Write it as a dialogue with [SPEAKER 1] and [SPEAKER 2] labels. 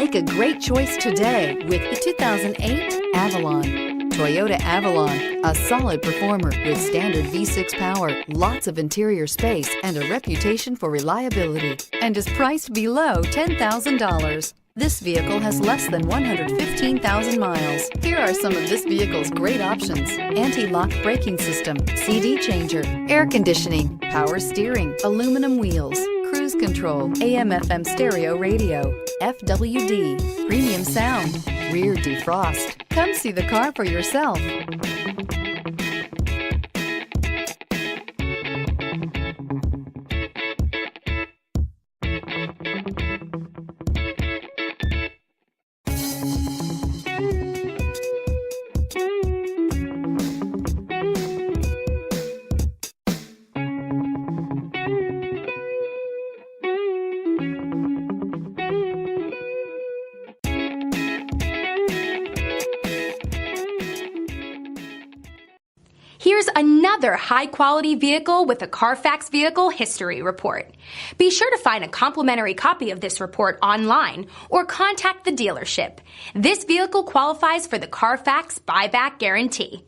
[SPEAKER 1] Make a great choice today with the 2008 Avalon. Toyota Avalon, a solid performer with standard V6 power, lots of interior space, and a reputation for reliability, and is priced below $10,000. This vehicle has less than 115,000 miles. Here are some of this vehicle's great options: anti-lock braking system, CD changer, air conditioning, power steering, aluminum wheels, cruise control, AM/FM stereo radio, FWD, premium sound, rear defrost. Come see the car for yourself.
[SPEAKER 2] Here's another high-quality vehicle with a Carfax Vehicle History Report. Be sure to find a complimentary copy of this report online or contact the dealership. This vehicle qualifies for the Carfax Buyback Guarantee.